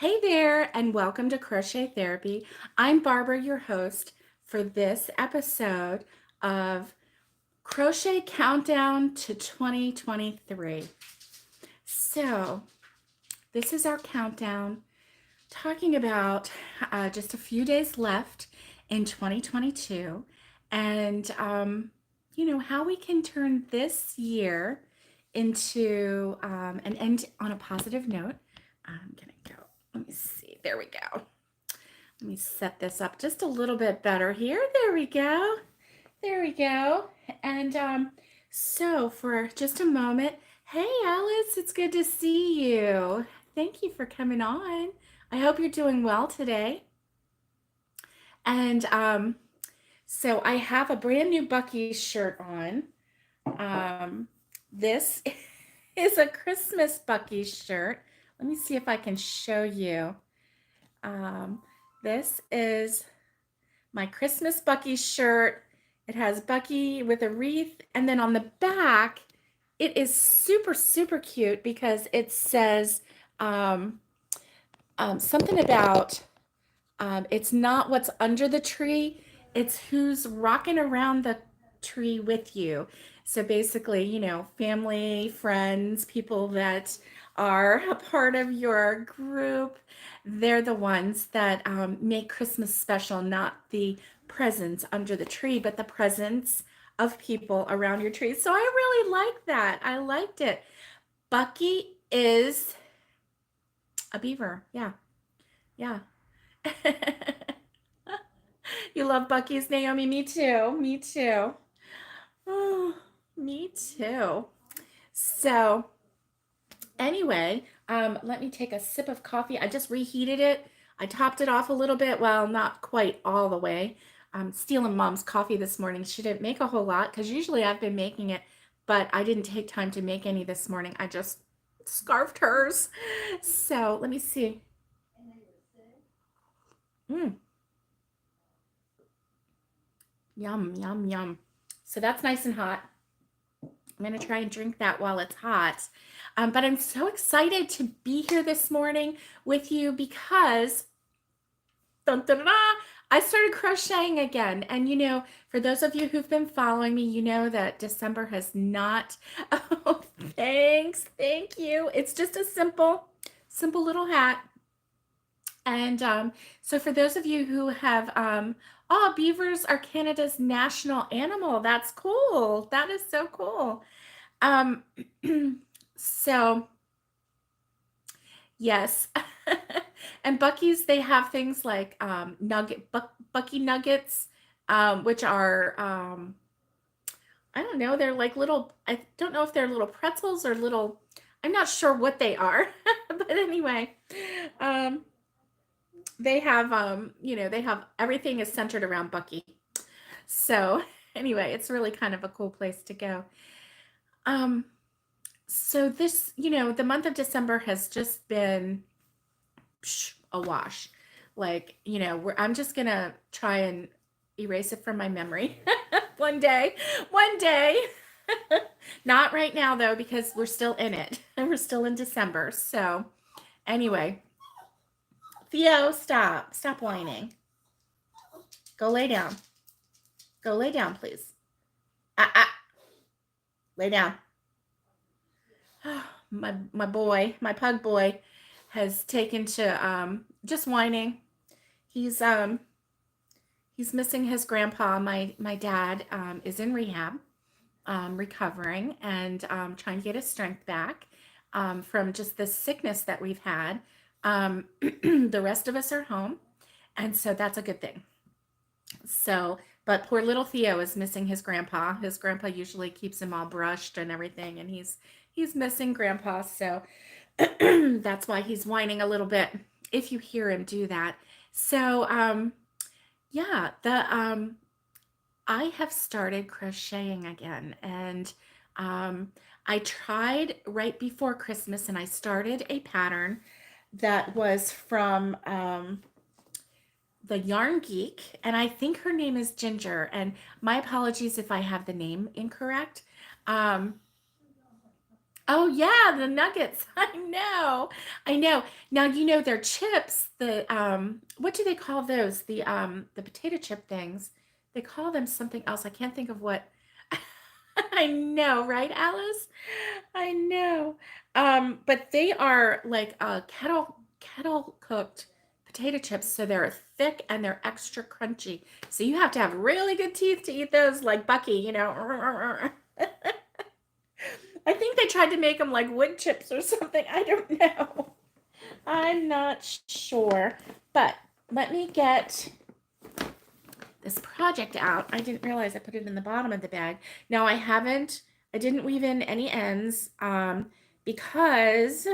Hey there, and welcome to Crochet Therapy. I'm Barbara, your host for this episode of Crochet Countdown to 2023. So, this is our countdown talking about just a few days left in 2022 and, how we can turn this year into an end on a positive note. I'm going to go. Let me see. There we go. Let me set this up just a little bit better here. There we go. There we go. And so for just a moment, hey Alice, it's good to see you. Thank you for coming on. I hope you're doing well today. And so I have a brand new Bucky's shirt on. This is a Christmas Bucky's shirt. Let me see if I can show you. This is my Christmas Bucky shirt. It has Bucky with a wreath, and then on the back, it is super, super cute because it says something about it's not what's under the tree, it's who's rocking around the tree with you. So basically, family, friends, people that are a part of your group, they're the ones that make Christmas special, not the presents under the tree, but the presents of people around your tree. So I really like that. I liked it. Bucky is a beaver. Yeah. Yeah. You love Bucky's, Naomi? Me too. Me too. Oh, me too. So anyway, let me take a sip of coffee. I just reheated it. I topped it off a little bit. Well, not quite all the way. I'm stealing Mom's coffee this morning. She didn't make a whole lot because usually I've been making it, but I didn't take time to make any this morning. I just scarfed hers. So let me see. Mm, yum, yum, yum. So that's nice and hot. I'm going to try and drink that while it's hot. But I'm so excited to be here this morning with you because dun, dun, dun, dun, I started crocheting again. And for those of you who've been following me, you know that December has not. Oh, thanks. Thank you. It's just a simple little hat. And so for those of you who have, beavers are Canada's national animal. That's cool. That is so cool. Um, so yes. And Bucky's, they have things like Bucky nuggets, which are I don't know, they're like little, I don't know if they're little pretzels or little, I'm not sure what they are. But anyway, they have they have everything is centered around Bucky. So anyway, it's really kind of a cool place to go. So this, the month of December has just been a wash. Like, I'm just gonna try and erase it from my memory. One day. Not right now though, because we're still in it and we're still in December. So anyway, Theo, stop whining. Go lay down, please. Lay down. My boy, my pug boy has taken to just whining. He's missing his grandpa. My dad is in rehab, recovering and trying to get his strength back from just the sickness that we've had. The rest of us are home, and so that's a good thing. So, but poor little Theo is missing his grandpa. His grandpa usually keeps him all brushed and everything, and he's missing grandpa. So that's why he's whining a little bit if you hear him do that. So yeah, I have started crocheting again, and I tried right before Christmas, and I started a pattern that was from the Yarn Geek, and I think her name is Ginger, and my apologies if I have the name incorrect. Oh yeah, the nuggets. I know. I know. Now you know their chips, the what do they call those? The potato chip things. They call them something else. I can't think of what. I know, right, Alice? I know. But they are like kettle cooked potato chips, so they're thick and they're extra crunchy. So you have to have really good teeth to eat those like Bucky, you know. I think they tried to make them like wood chips or something. I don't know. I'm not sure. But let me get this project out. I didn't realize I put it in the bottom of the bag. Now I didn't weave in any ends because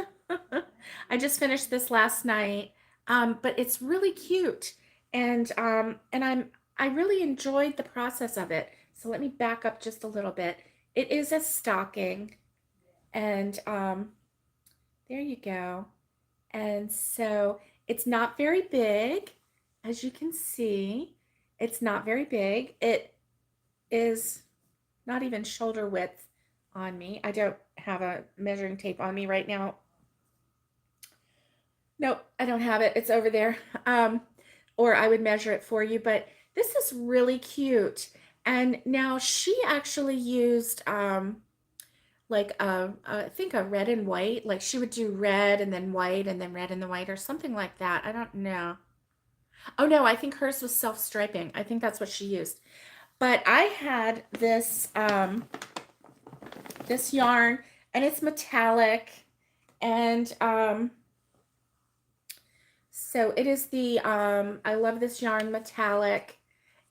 I just finished this last night. But it's really cute. And I really enjoyed the process of it. So let me back up just a little bit. It is a stocking. And there you go. And so it's not very big, as you can see. It's not very big. It is not even shoulder width on me. I don't have a measuring tape on me right now. Nope, I don't have it. It's over there. Or I would measure it for you, but this is really cute. And now she actually used like I think a red and white. Like she would do red and then white and then red and the white or something like that. I don't know. Oh no, I think hers was self-striping. I think that's what she used. But I had this yarn and it's metallic and so it is the I love this yarn metallic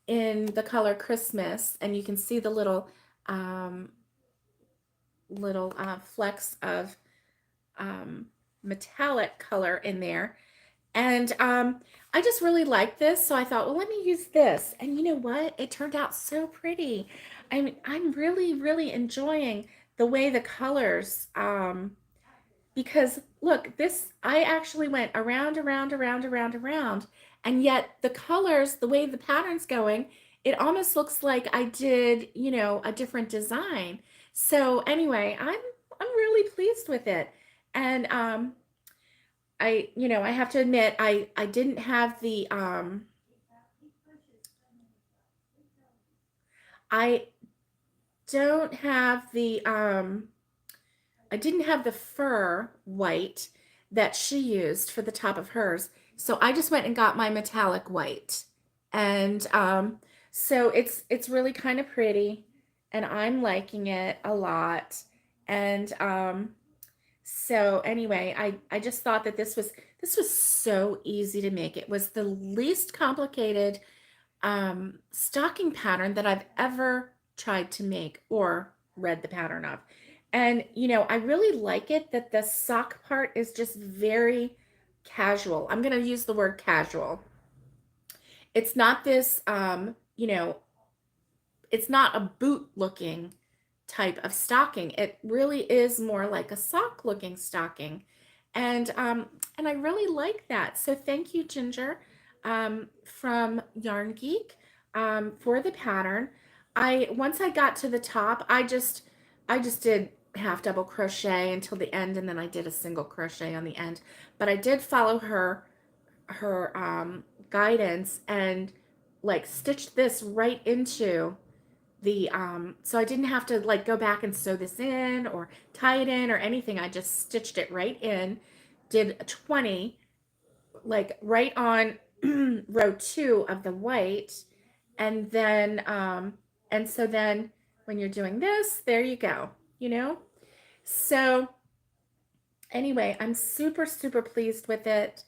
in the color Christmas, and you can see the um little flecks of metallic color in there. And I just really like this, so I thought, well, let me use this. And you know what? It turned out so pretty. I'm really, really enjoying the way the colors, because look, this, I actually went around, around, around, around, around, and yet the colors, the way the pattern's going, it almost looks like I did, you know, a different design. So anyway, I'm really pleased with it. And I have to admit, I didn't have I don't have I didn't have the fur white that she used for the top of hers. So I just went and got my metallic white. And so it's really kind of pretty and I'm liking it a lot. And so anyway, I just thought that this was so easy to make. It was the least complicated stocking pattern that I've ever tried to make or read the pattern of. And you know, I really like it that the sock part is just very casual. I'm going to use the word casual. It's not this you know, it's not a boot looking type of stocking. It really is more like a sock looking stocking. And I really like that. So thank you, Ginger, from Yarn Geek, for the pattern. I once I got to the top, I just did half double crochet until the end, and then I did a single crochet on the end. But I did follow her guidance and like stitched this right into the so I didn't have to like go back and sew this in or tie it in or anything. I just stitched it right in, did 20 like right on row 2 of the white, and so then when you're doing this, there you go, you know. So anyway, I'm super super pleased with it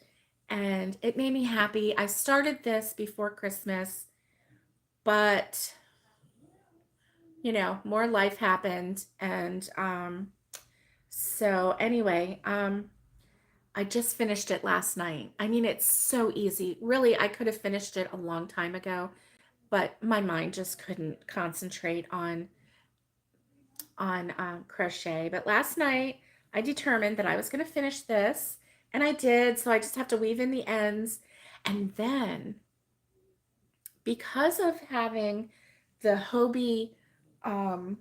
and it made me happy. I started this before Christmas, but you know, more life happened. And so anyway, I just finished it last night. I mean, it's so easy. Really, I could have finished it a long time ago, but my mind just couldn't concentrate on crochet. But last night, I determined that I was going to finish this, and I did. So I just have to weave in the ends, and then because of having the Hobie um,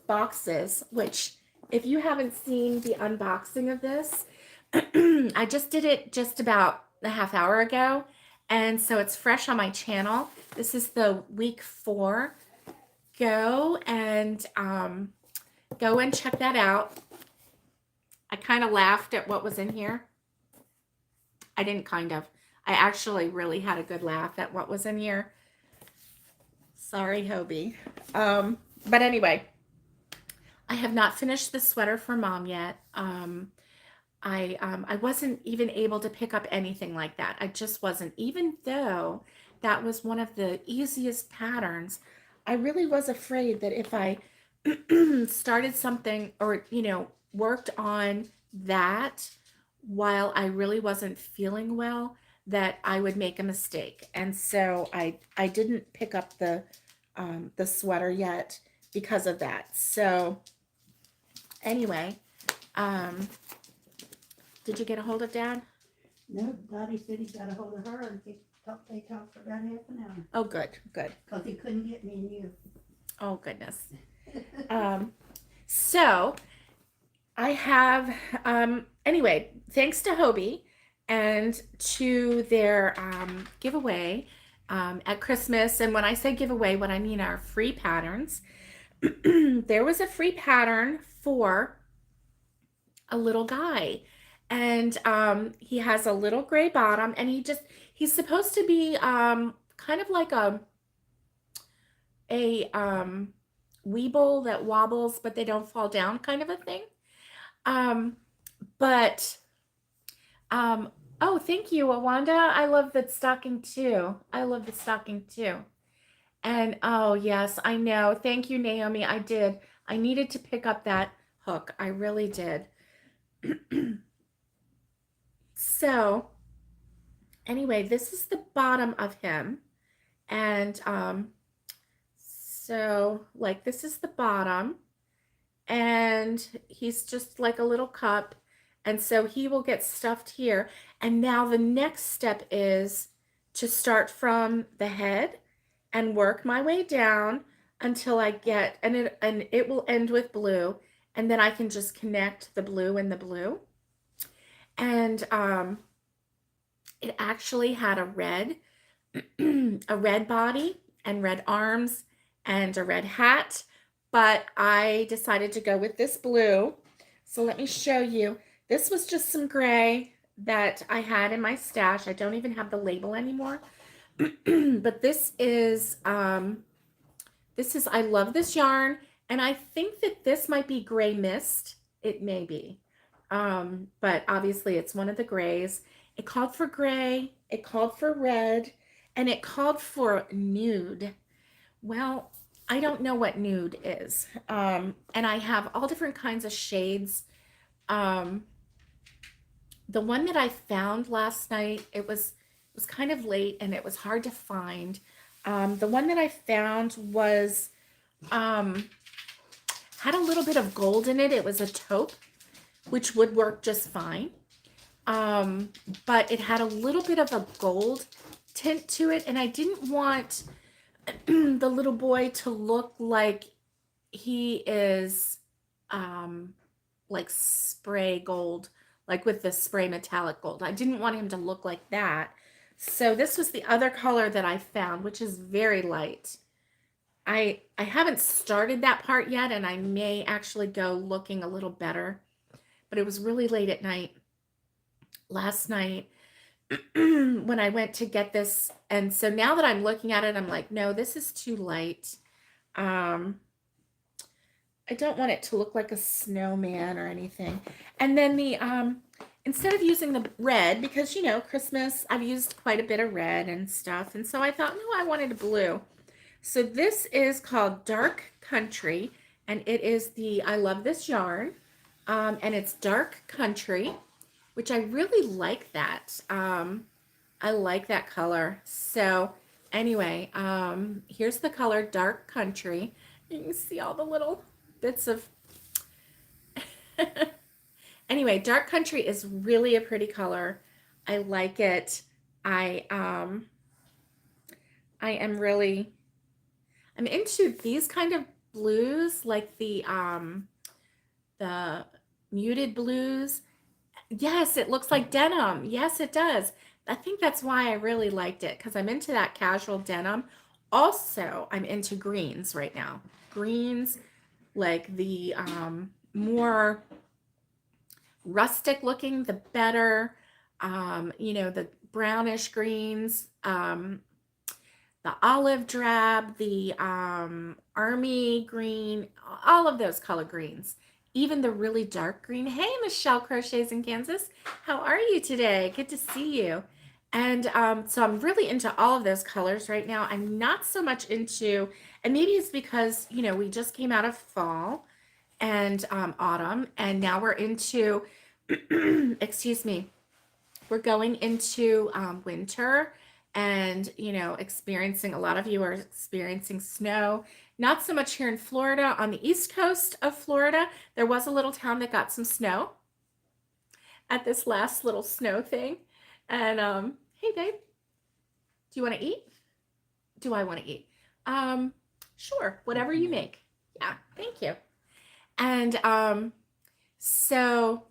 boxes, which if you haven't seen the unboxing of this, I just did it just about a half hour ago. And so it's fresh on my channel. This is the week 4. Go and check that out. I kind of laughed at what was in here. I didn't kind of. I actually really had a good laugh at what was in here. Sorry, Hobie. But anyway, I have not finished the sweater for Mom yet. I wasn't even able to pick up anything like that. I just wasn't, even though that was one of the easiest patterns. I really was afraid that if I started something or, worked on that while I really wasn't feeling well, that I would make a mistake. And so I didn't pick up the sweater yet because of that. So anyway, did you get a hold of Dad? No, Dottie said he got a hold of her and they talked for about half an hour. Oh, good, good. Because he couldn't get me and you. Oh, goodness. So I have, anyway, thanks to Hobie and to their giveaway at Christmas. And when I say giveaway, what I mean are free patterns. There was a free pattern for a little guy. And he has a little gray bottom, and he's supposed to be kind of like a weeble that wobbles, but they don't fall down kind of a thing. Oh, thank you, Awanda. I love the stocking too. I love the stocking too. And oh, yes, I know. Thank you, Naomi. I did. I needed to pick up that hook. I really did. So anyway, this is the bottom of him. And so like this is the bottom. And he's just like a little cup. And so he will get stuffed here. And now the next step is to start from the head and work my way down until I get, and it will end with blue. And then I can just connect the blue and the blue. And it actually had a red body and red arms and a red hat, but I decided to go with this blue. So let me show you. This was just some gray that I had in my stash. I don't even have the label anymore. But this is, I love this yarn, and I think that this might be Gray Mist. It may be. But obviously it's one of the grays. It called for gray, it called for red, and it called for nude. Well, I don't know what nude is. And I have all different kinds of shades. The one that I found last night, it was kind of late and it was hard to find. The one that I found was, had a little bit of gold in it. It was a taupe, which would work just fine. But it had a little bit of a gold tint to it, and I didn't want the little boy to look like he is like spray gold, like with the spray metallic gold. I didn't want him to look like that. So this was the other color that I found, which is very light. I haven't started that part yet, and I may actually go looking a little better. But it was really late at night last night when I went to get this. And so now that I'm looking at it, I'm like, no, this is too light. I don't want it to look like a snowman or anything. And then the, instead of using the red, because, Christmas, I've used quite a bit of red and stuff. And so I thought, no, I wanted a blue. So this is called Dark Country, and it is I love this yarn. And it's Dark Country, which I really like that. I like that color. So anyway, here's the color Dark Country. You can see all the little bits of, anyway, Dark Country is really a pretty color. I like it. I'm into these kind of blues, like the the muted blues. Yes, it looks like denim. Yes, it does. I think that's why I really liked it, because I'm into that casual denim. Also, I'm into greens right now. Greens, like the more rustic looking, the better. The brownish greens, the olive drab, the army green, all of those color greens, even the really dark green. Hey, Michelle Crochets in Kansas. How are you today? Good to see you. And so I'm really into all of those colors right now. I'm not so much into, and maybe it's because, we just came out of fall and autumn, and now we're into, excuse me, we're going into winter, and experiencing, a lot of you are experiencing snow. Not so much here in Florida. On the east coast of Florida, there was a little town that got some snow at this last little snow thing. And hey babe, do you want to eat? Do I want to eat? Sure, whatever you make. Yeah, thank you. And so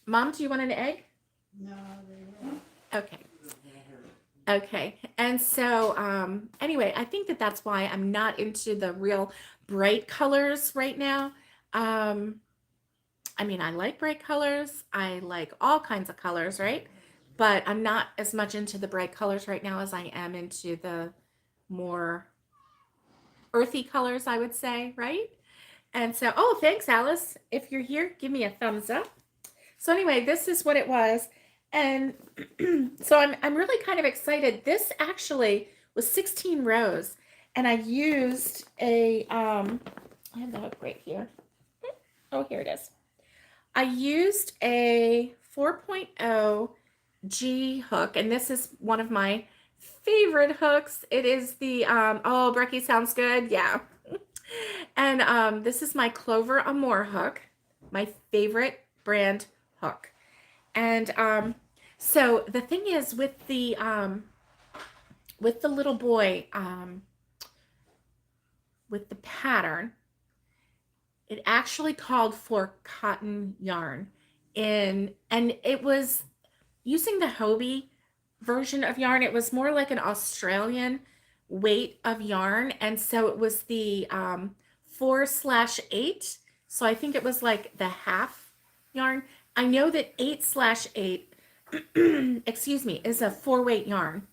Mom, do you want an egg? No, they won't. Okay. Okay. And so, anyway, I think that that's why I'm not into the real bright colors right now. Um, I mean, I like bright colors. I like all kinds of colors, right? But I'm not as much into the bright colors right now as I am into the more earthy colors, I would say, right? And so, oh, thanks, Alice. If you're here, give me a thumbs up. So anyway, this is what it was. And so I'm really kind of excited. This actually was 16 rows, and I used a I have the hook right here. Oh, here it is. I used a 4.0 G hook, and this is one of my favorite hooks. It is the oh, Brecky sounds good. Yeah. And this is my Clover Amour hook, my favorite brand hook. And so the thing is with the little boy, with the pattern, it actually called for cotton yarn, and it was using the Hobie version of yarn. It was more like an Australian weight of yarn, and so it was the 4/8. So I think it was like the half yarn. I know that 8/8, excuse me, is a 4-weight yarn,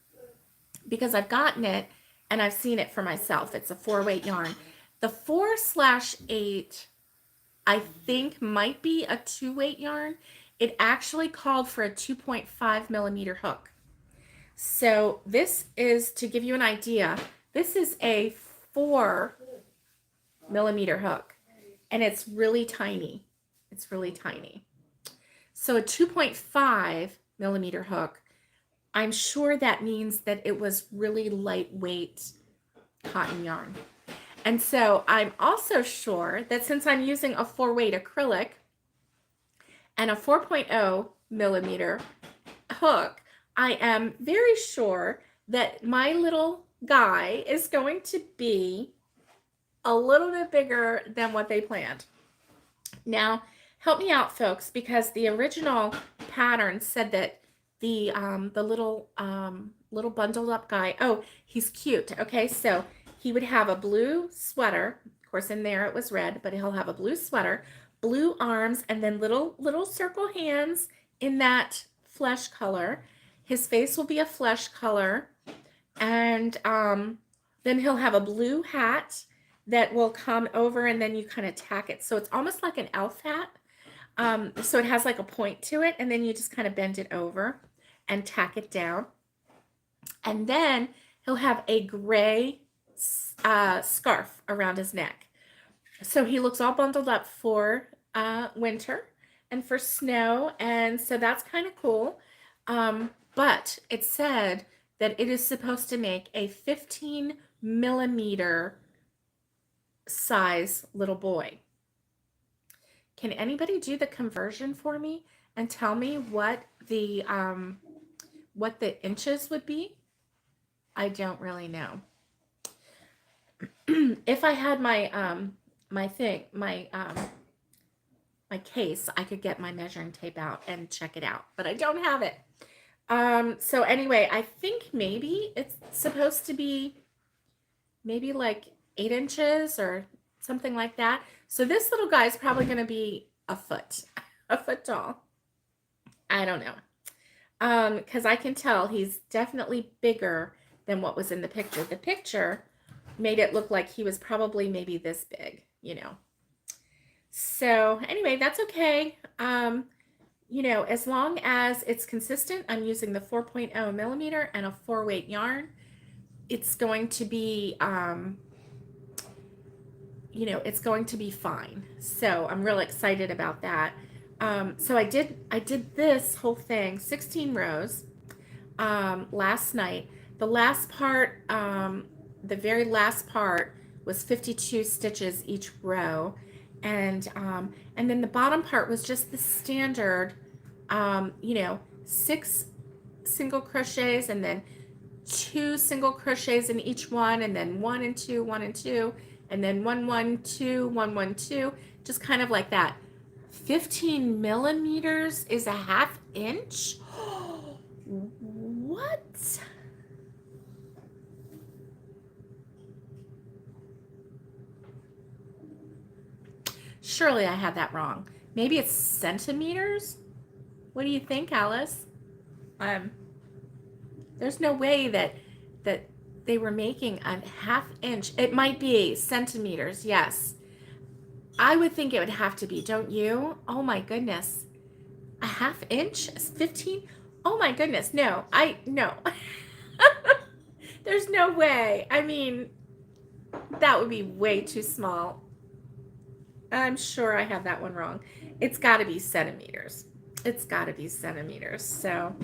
because I've gotten it and I've seen it for myself. It's a 4-weight yarn. The 4/8, I think, might be a 2-weight yarn. It actually called for a 2.5 millimeter hook. So this is, to give you an idea, this is a 4 millimeter hook, and it's really tiny. It's really tiny. So a 2.5 millimeter hook, I'm sure that means that it was really lightweight cotton yarn. And so I'm also sure that since I'm using a 4-weight acrylic and a 4.0 millimeter hook, I am very sure that my little guy is going to be a little bit bigger than what they planned. Now, help me out, folks, because the original pattern said that the little bundled up guy, oh, he's cute. Okay, so he would have a blue sweater. Of course, in there it was red, but he'll have a blue sweater, blue arms, and then little circle hands in that flesh color. His face will be a flesh color, and then he'll have a blue hat that will come over, and then you kind of tack it. So it's almost like an elf hat. So it has like a point to it, and then you just kind of bend it over and tack it down. And then he'll have a gray scarf around his neck. So he looks all bundled up for winter and for snow. And so that's kind of cool. But it said that it is supposed to make a 15 millimeter size little boy. Can anybody do the conversion for me and tell me what the inches would be? I don't really know. If I had my case, I could get my measuring tape out and check it out, but I don't have it. So anyway, I think maybe it's supposed to be maybe like 8 inches or something like that. So this little guy is probably going to be a foot, a foot tall. I don't know. Because I can tell he's definitely bigger than what was in the picture. The picture made it look like he was probably maybe this big, you know. So anyway, that's okay. You know, as long as it's consistent, I'm using the 4.0 millimeter and a 4-weight yarn. It's going to be, you know, it's going to be fine. So I'm really excited about that. So I did this whole thing, 16 rows, last night. The last part, the very last part was 52 stitches each row. And then the bottom part was just the standard, you know, 6 single crochets and then 2 single crochets in each one, and then 1 and 2, 1 and 2, and then 1 1 2 1 1 2, just kind of like that. 15 millimeters is a 1/2 inch. What? Surely I had that wrong. Maybe it's centimeters. What do you think, Alice? There's no way that they were making a 1/2 inch. It might be centimeters. Yes, I would think it would have to be. Don't you? Oh my goodness, a 1/2 inch, 15. Oh my goodness, no. No. There's no way. I mean, that would be way too small. I'm sure I have that one wrong. It's got to be centimeters. It's got to be centimeters. So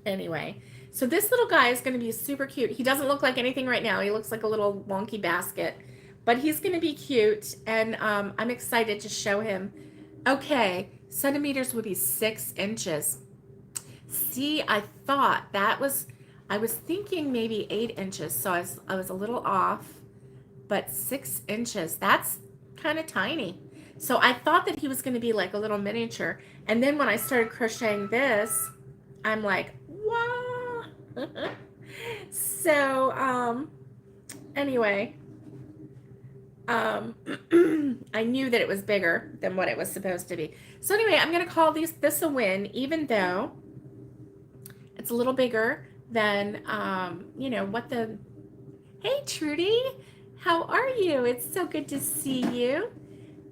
anyway, so this little guy is going to be super cute. He doesn't look like anything right now. He looks like a little wonky basket, but he's going to be cute, and I'm excited to show him. Okay, centimeters would be 6 inches. See, I thought that was, I was thinking maybe 8 inches, so I was a little off, but 6 inches, that's kind of tiny. So I thought that he was going to be like a little miniature, and then when I started crocheting this, I'm like, wow. So anyway, I knew that it was bigger than what it was supposed to be. So anyway, I'm going to call this a win, even though it's a little bigger than, you know, what the... Hey, Trudy, how are you? It's so good to see you.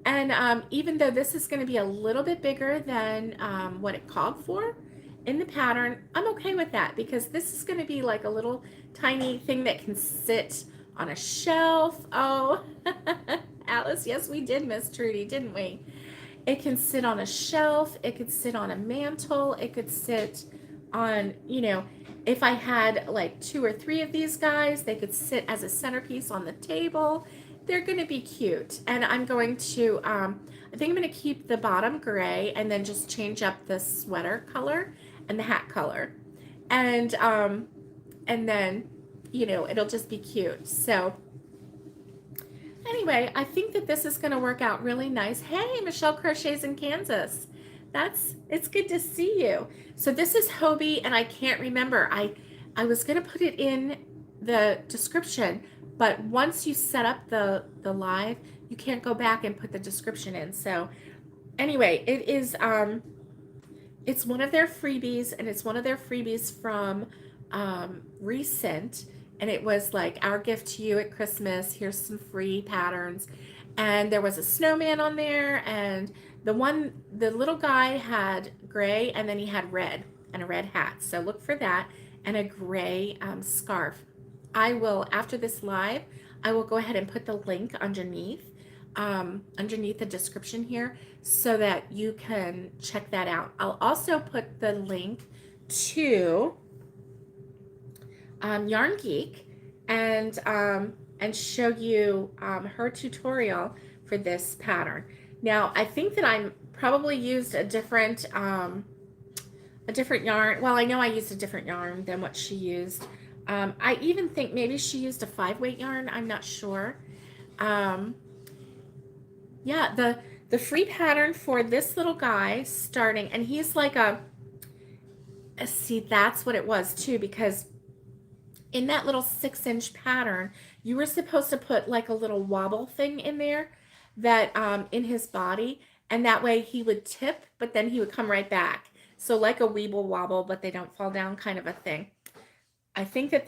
And even though this is going to be a little bit bigger than what it called for in the pattern, I'm okay with that, because this is going to be like a little tiny thing that can sit on a shelf. Oh, Alice, yes, we did miss Trudy, didn't we? It can sit on a shelf. It could sit on a mantle. It could sit on, you know, if I had like 2 or 3 of these guys, they could sit as a centerpiece on the table. They're going to be cute. And I'm going to, I think I'm going to keep the bottom gray and then just change up the sweater color and the hat color. And then, you know, it'll just be cute. So anyway, I think that this is going to work out really nice. Hey, Michelle Crochets in Kansas. It's good to see you. So this is Hobie, and I can't remember. I was going to put it in the description, but once you set up the live, you can't go back and put the description in. So anyway, it is it's one of their freebies, and it's one of their freebies from recent, and it was like our gift to you at Christmas. Here's some free patterns, and there was a snowman on there, and the little guy had gray, and then he had red and a red hat. So look for that, and a gray scarf. I will, after this live, I will go ahead and put the link underneath the description here so that you can check that out. I'll also put the link to Yarn Geek and show you her tutorial for this pattern. Now, I think that I probably used a different yarn. Well, I know I used a different yarn than what she used. I even think maybe she used a 5-weight yarn. I'm not sure. Yeah, the the free pattern for this little guy starting, and he's like see, that's what it was too, because in that little 6-inch pattern, you were supposed to put like a little wobble thing in there that in his body, and that way he would tip, but then he would come right back. So like a weeble wobble, but they don't fall down kind of a thing. I think that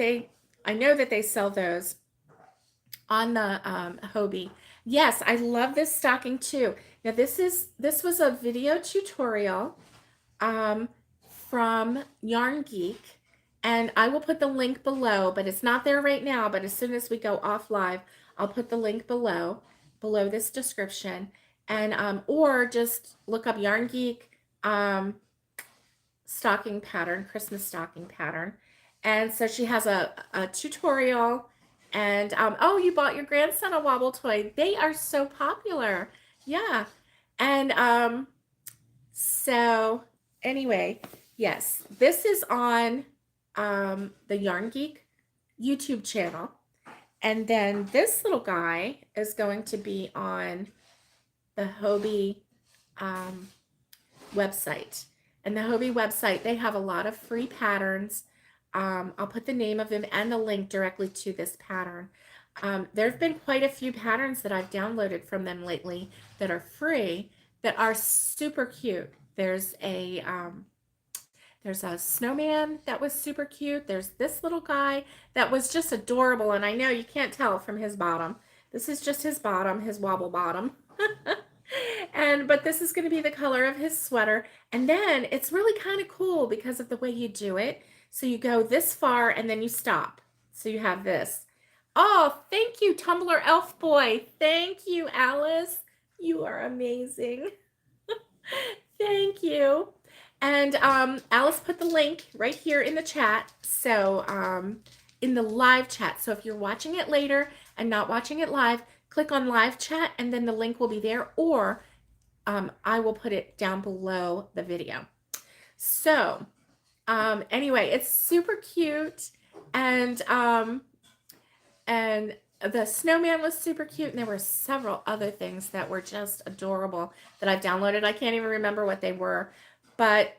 I know that they sell those on the Hobie. Yes, I love this stocking too. Now this was a video tutorial um, from Yarn Geek, and I will put the link below, but it's not there right now, but as soon as we go off live, I'll put the link below this description, and or just look up Yarn Geek stocking pattern, Christmas stocking pattern. And so she has a tutorial, and oh, you bought your grandson a wobble toy. They are so popular. Yeah. And so anyway, yes, this is on the Yarn Geek YouTube channel. And then this little guy is going to be on the Hobie website. And the Hobie website, they have a lot of free patterns. I'll put the name of them and the link directly to this pattern. There have been quite a few patterns that I've downloaded from them lately that are free, that are super cute. There's a snowman that was super cute. There's this little guy that was just adorable, and I know you can't tell from his bottom. This is just his bottom, his wobble bottom. But this is going to be the color of his sweater. And then it's really kind of cool because of the way you do it. So you go this far and then you stop. So you have this. Oh, thank you, Tumblr Elf Boy. Thank you, Alice. You are amazing. Thank you. And Alice put the link right here in the chat. So in the live chat. So if you're watching it later and not watching it live, click on live chat and then the link will be there, or I will put it down below the video. So anyway, it's super cute, and the snowman was super cute, and there were several other things that were just adorable that I've downloaded. I can't even remember what they were, but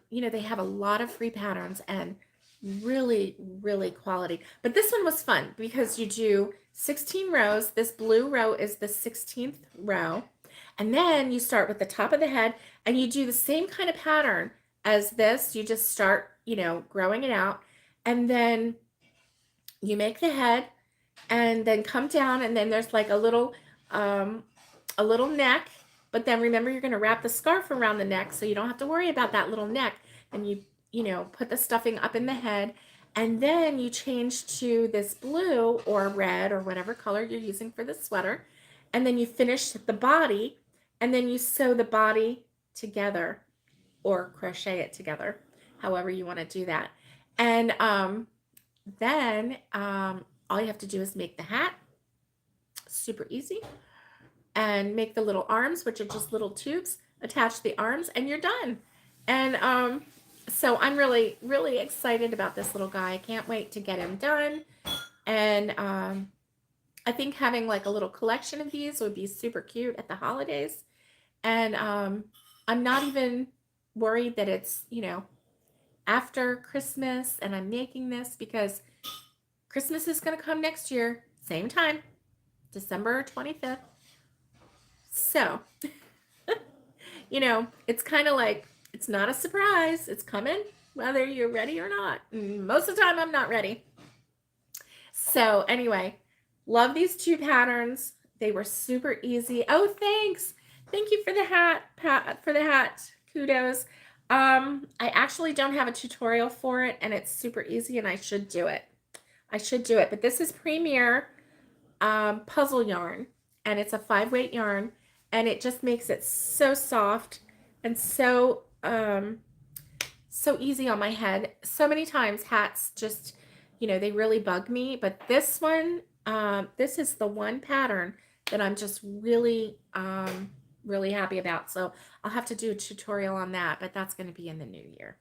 you know, they have a lot of free patterns and really, really quality. But this one was fun because you do 16 rows. This blue row is the 16th row. And then you start with the top of the head and you do the same kind of pattern as this. You just start, you know, growing it out. And then you make the head and then come down, and then there's like a little neck. But then remember, you're going to wrap the scarf around the neck so you don't have to worry about that little neck. And you know, put the stuffing up in the head, and then you change to this blue or red or whatever color you're using for the sweater, and then you finish the body, and then you sew the body together or crochet it together, however you want to do that. And then all you have to do is make the hat, super easy, and make the little arms, which are just little tubes, attach the arms, and you're done. And so I'm really, really excited about this little guy. I can't wait to get him done. And I think having like a little collection of these would be super cute at the holidays. And I'm not even worried that it's, you know, after Christmas and I'm making this, because Christmas is going to come next year, same time, December 25th. So, you know, it's kind of like, it's not a surprise. It's coming, whether you're ready or not. Most of the time, I'm not ready. So anyway, love these two patterns. They were super easy. Oh, thanks. Thank you for the hat, Pat, for the hat. Kudos. I actually don't have a tutorial for it, and it's super easy, and I should do it. But this is Premier puzzle yarn, and it's a 5-weight yarn, and it just makes it so soft and so so easy on my head. So many times hats just, you know, they really bug me, but this one, this is the one pattern that I'm just really really happy about. So I'll have to do a tutorial on that, but that's going to be in the new year.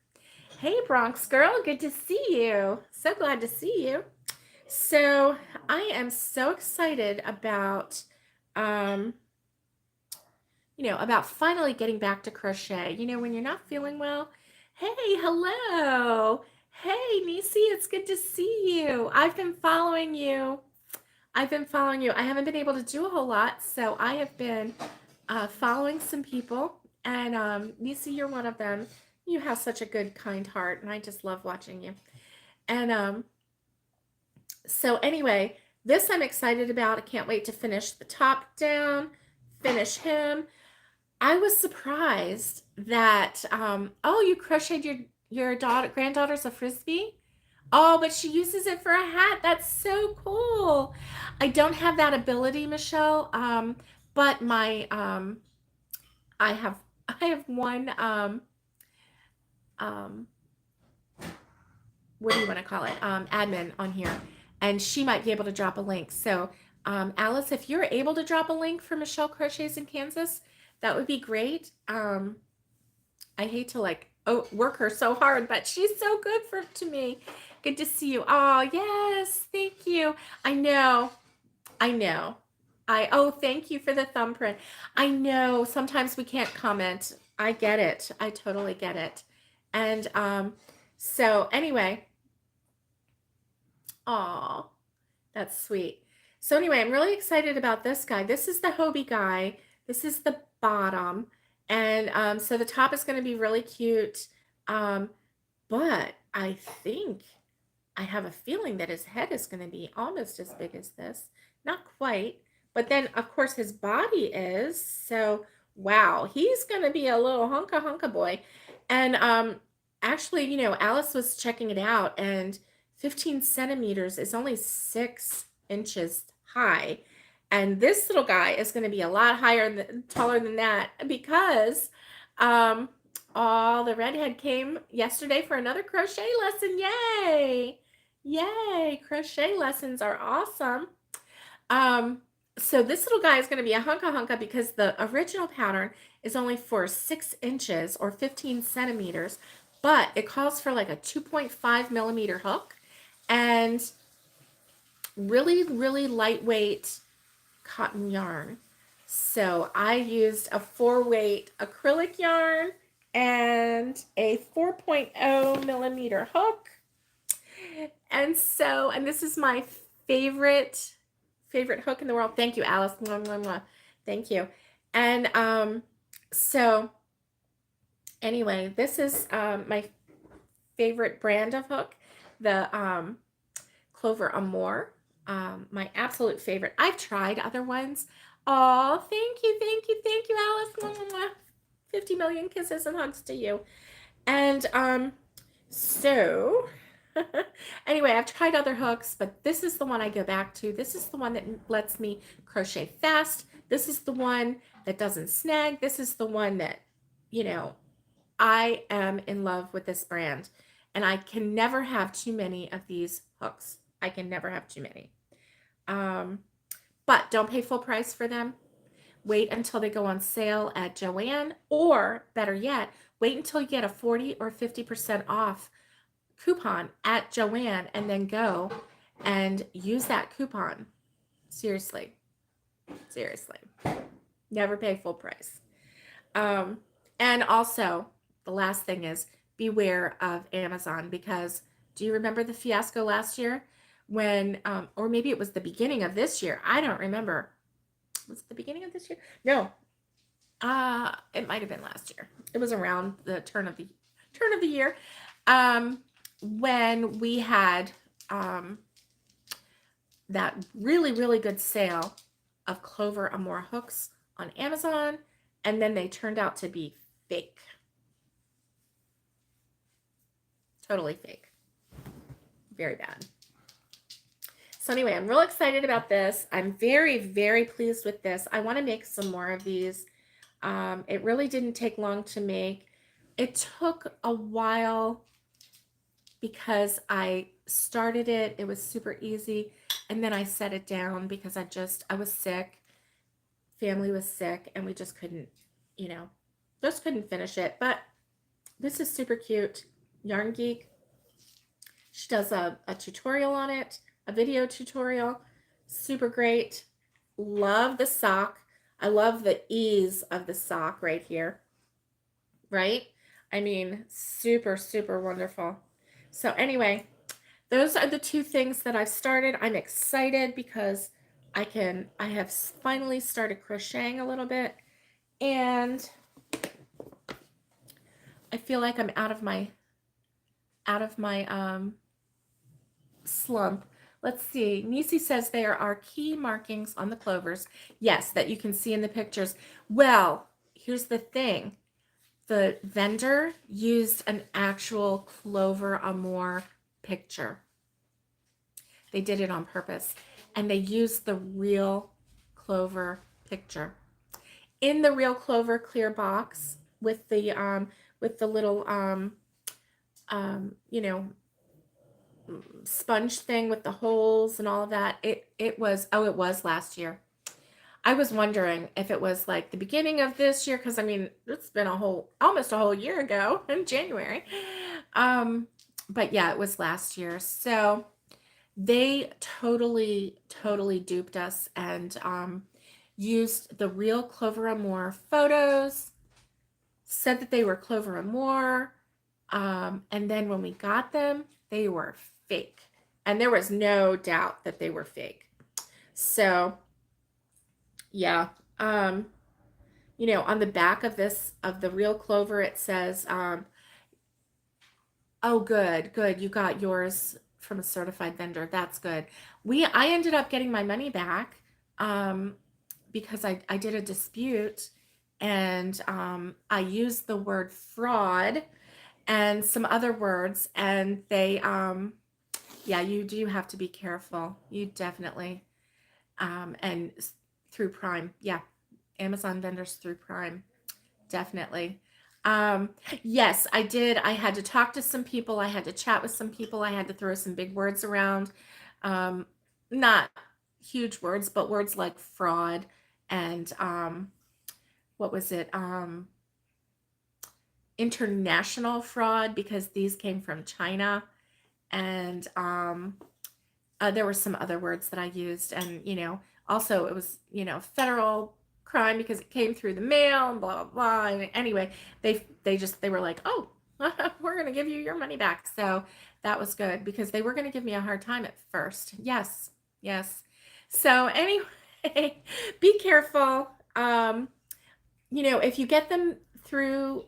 Hey Bronx girl, good to see you. So glad to see you. So I am so excited about about finally getting back to crochet. When you're not feeling well. Hey, hello. Hey, Nisi, it's good to see you. I've been following you. I haven't been able to do a whole lot, so I have been following some people, and Nisi, you're one of them. You have such a good, kind heart, and I just love watching you. And so anyway, this I'm excited about. I can't wait to finish the top down, finish him. I was surprised that oh, you crocheted your granddaughter's a frisbee. Oh, but she uses it for a hat. That's so cool. I don't have that ability, Michelle. But my I have I have one um what do you want to call it? Admin on here, and she might be able to drop a link. So, Alice, if you're able to drop a link for Michelle Crochets in Kansas, that would be great. I hate to work her so hard, but she's so good to me. Good to see you. Oh yes, thank you. I know, I know. Thank you for the thumbprint. I know sometimes we can't comment. I get it. I totally get it. And so anyway, aw, that's sweet. So anyway, I'm really excited about this guy. This is the Hobie guy. This is the bottom. And so the top is going to be really cute. But I think I have a feeling that his head is going to be almost as big as this. Not quite. But then, of course, his body is. So, wow, he's going to be a little hunka boy. And actually, Alice was checking it out, and 15 centimeters is only 6 inches high. And this little guy is going to be a lot taller than that, because the redhead came yesterday for another crochet lesson. Yay! Yay! Crochet lessons are awesome. So this little guy is going to be a hunka because the original pattern is only for 6 inches or 15 centimeters, but it calls for like a 2.5 millimeter hook and really, really lightweight cotton yarn. So I used a 4-weight acrylic yarn and a 4.0 millimeter hook. And this is my favorite hook in the world. Thank you, Alice. Mwah, mwah, mwah. Thank you. And so anyway, this is my favorite brand of hook, the Clover Amour. My absolute favorite. I've tried other ones. Oh, thank you, Alice. Mwah, mwah, mwah. 50 million kisses and hugs to you. And so anyway, I've tried other hooks, but this is the one I go back to. This is the one that lets me crochet fast. This is the one that doesn't snag. This is the one that, I am in love with this brand, and I can never have too many of these hooks. I can never have too many. But don't pay full price for them. Wait until they go on sale at Joann, or better yet, wait until you get a 40 or 50% off coupon at Joann, and then go and use that coupon. Seriously. Never pay full price. And also, the last thing is beware of Amazon, because do you remember the fiasco last year when, or maybe it was the beginning of this year? I don't remember. Was it the beginning of this year? No. It might have been last year. It was around the turn of the year. When we had that really, really good sale of Clover Amour hooks on Amazon, and then they turned out to be fake. Totally fake. Very bad. So anyway, I'm real excited about this. I'm very, very pleased with this. I want to make some more of these. It really didn't take long to make. It took a while because I started it. It was super easy. And then I set it down because I was sick. Family was sick, and we just couldn't, finish it. But this is super cute. Yarn Geek. She does a tutorial on it, a video tutorial. Super great. Love the sock. I love the ease of the sock right here, right? I mean, super, super wonderful. So anyway, those are the two things that I've started. I'm excited because I have finally started crocheting a little bit, and I feel like I'm out of my slump. Let's see. Nisi says there are key markings on the clovers. Yes, that you can see in the pictures. Well, here's the thing. The vendor used an actual Clover Amour picture. They did it on purpose, and they used the real Clover picture in the real Clover clear box with the little you know, sponge thing with the holes and all of that. It was, oh, it was last year. I was wondering if it was like the beginning of this year, because I mean it's been almost a whole year ago in January. But yeah, it was last year. So they totally duped us and used the real Clover Amour photos, said that they were Clover Amour, and then when we got them, they were fake. And there was no doubt that they were fake. So, yeah. On the back of the real Clover, it says, oh, good. You got yours from a certified vendor. That's good. I ended up getting my money back because I did a dispute, and I used the word fraud and some other words, and they yeah, you do have to be careful. You definitely and through Prime. Yeah, Amazon vendors through Prime. Definitely. Um, yes, I did. I had to talk to some people. I had to chat with some people. I had to throw some big words around. Um, Not huge words, but words like fraud and what was it? International fraud, because these came from China. And there were some other words that I used, and also it was federal crime because it came through the mail and blah blah blah. And anyway, they were like, oh, we're gonna give you your money back. So that was good because they were gonna give me a hard time at first. Yes, yes. So anyway, be careful. If you get them through,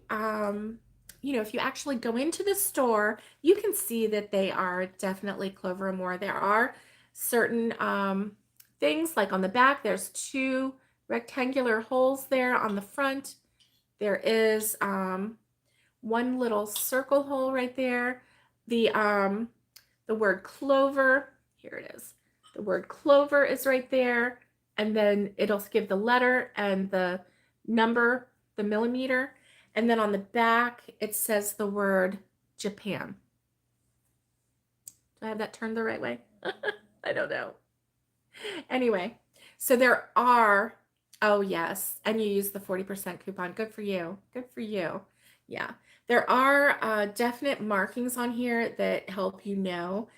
if you actually go into the store, you can see that they are definitely Clover Amour. There are certain things like on the back, there's two rectangular holes there on the front. There is one little circle hole right there. The word clover, here it is. The word clover is right there. And then it'll give the letter and the number, the millimeter. And then on the back, it says the word Japan. Do I have that turned the right way? I don't know. Anyway, so there are, oh yes, and you use the 40% coupon. Good for you. Good for you. Yeah. There are definite markings on here that help you know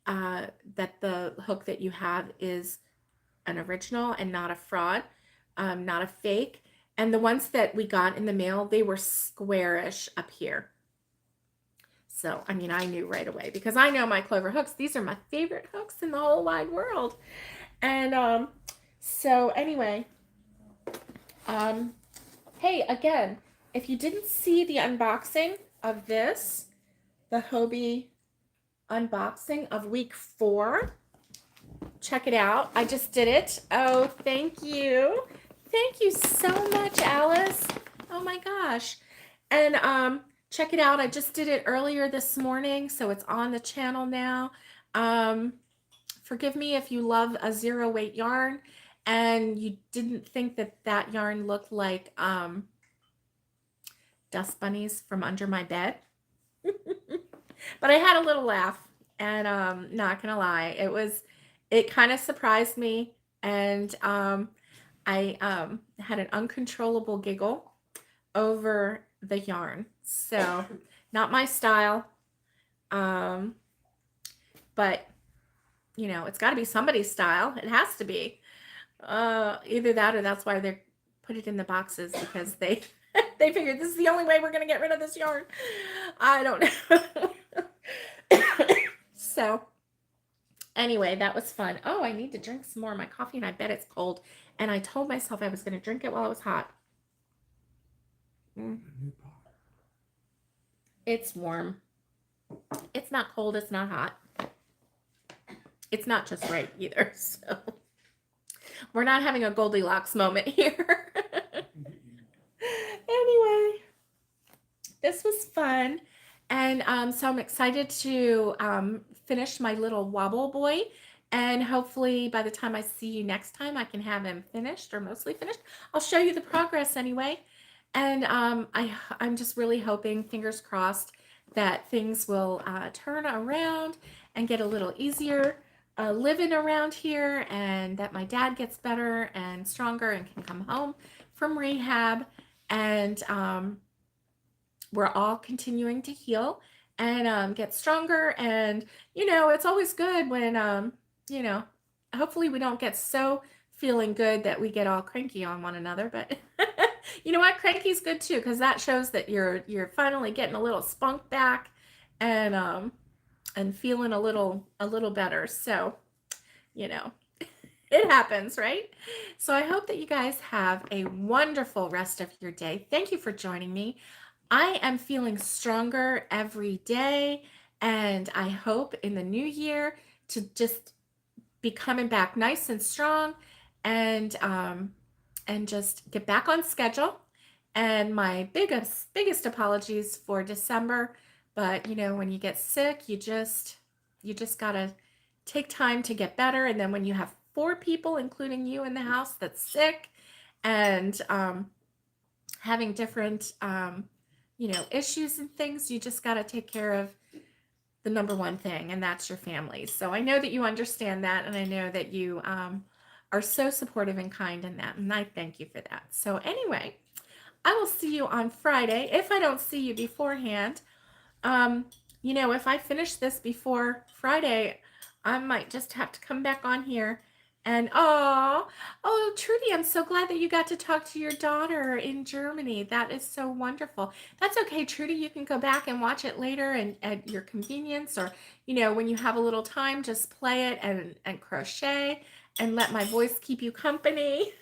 that the hook that you have is an original and not a fraud, not a fake. And the ones that we got in the mail, they were squarish up here. So, I mean, I knew right away because I know my Clover hooks. These are my favorite hooks in the whole wide world. And so anyway, hey, again, if you didn't see the unboxing of this, the Hobie unboxing of week 4, check it out. I just did it. Oh, thank you. Thank you so much, Alice. Oh my gosh. And check it out. I just did it earlier this morning, so it's on the channel now. Forgive me if you love a zero weight yarn and you didn't think that yarn looked like dust bunnies from under my bed. But I had a little laugh, and not gonna lie, it kind of surprised me, and I had an uncontrollable giggle over the yarn. So not my style, but it's got to be somebody's style. It has to be either that or that's why put it in the boxes because they they figured this is the only way we're going to get rid of this yarn. I don't know. So anyway, that was fun. Oh, I need to drink some more of my coffee, and I bet it's cold. And I told myself I was going to drink it while it was hot. It's warm. It's not cold. It's not hot. It's not just right either. So we're not having a Goldilocks moment here. Anyway, this was fun. And so I'm excited to finish my little wobble boy. And hopefully by the time I see you next time, I can have him finished or mostly finished. I'll show you the progress anyway. And I'm just really hoping, fingers crossed, that things will turn around and get a little easier living around here, and that my dad gets better and stronger and can come home from rehab. And we're all continuing to heal and get stronger. And, it's always good when, hopefully we don't get so feeling good that we get all cranky on one another. But you know what? Cranky's good too, because that shows that you're finally getting a little spunk back and feeling a little better. So, it happens, right? So I hope that you guys have a wonderful rest of your day. Thank you for joining me. I am feeling stronger every day, and I hope in the new year to just be coming back nice and strong and just get back on schedule. And my biggest apologies for December, but when you get sick, you just gotta take time to get better. And then when you have 4 people, including you, in the house that's sick and having different issues and things, you just got to take care of the number one thing, and that's your family. So I know that you understand that, and I know that you are so supportive and kind in that, and I thank you for that. So anyway, I will see you on Friday. If I don't see you beforehand, if I finish this before Friday, I might just have to come back on here. And oh, Trudy, I'm so glad that you got to talk to your daughter in Germany. That is so wonderful. That's okay, Trudy. You can go back and watch it later and at your convenience, or when you have a little time, just play it and crochet and let my voice keep you company.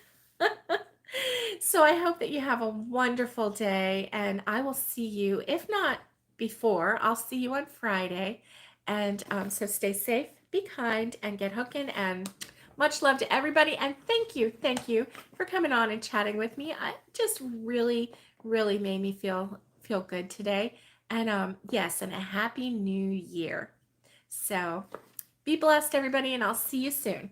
So I hope that you have a wonderful day, and I will see you, if not before, I'll see you on Friday. And so stay safe, be kind, and get hooking. And much love to everybody. And thank you for coming on and chatting with me. I just really made me feel good today. And yes, and a happy new year. So be blessed, everybody, and I'll see you soon.